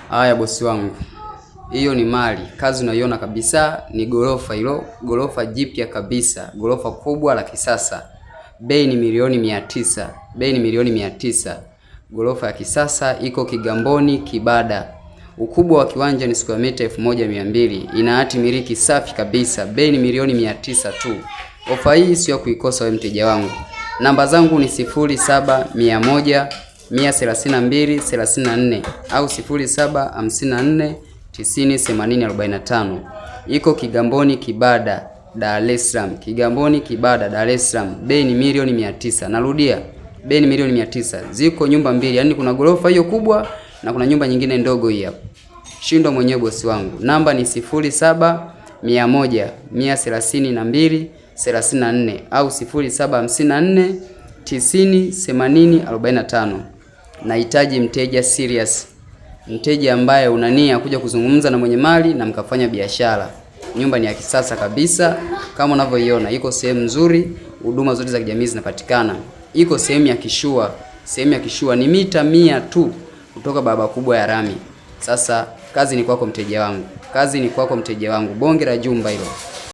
Haya bosi wangu, hiyo ni mali. Kazi unaiona kabisa, ni gorofa hilo, gorofa jipya kabisa, gorofa kubwa la kisasa. Bei ni milioni 900. Bei ni milioni 900. Gorofa ya kisasa iko Kigamboni Kibada. Ukubwa wa kiwanja ni square mita 1200. Ina hati miliki safi kabisa. Bei ni milioni 900 tu. Ofa hii sio kuikosa wewe mteja wangu. Namba zangu ni 0711 132 34 au 0754 90 80 45. Iko Kigamboni Kibada, Dar es Salaam. Kigamboni Kibada, Dar es Salaam. Bei ni milioni 900. Narudia, bei ni milioni 900. Ziko nyumba mbili, yani kuna gorofa hiyo kubwa na kuna nyumba nyingine ndogo hii hapo. Shindo mwenyewe bosi wangu. Namba ni 0711 132 34 au 0754 90 80 45. Nahitaji mteja serious, mteja ambaye unania kuja kuzungumza na mwenye mali na mkafanya biashara. Nyumba ni ya kisasa kabisa kama unavyoiona, iko sehemu nzuri, huduma zote za kijamii zinapatikana. Iko sehemu ya Kishua, sehemu ya Kishua ni mita 100 tu kutoka barabara kubwa ya rami. Sasa kazi ni kwako mteja wangu, kazi ni kwako mteja wangu. Bonge la jumba hilo.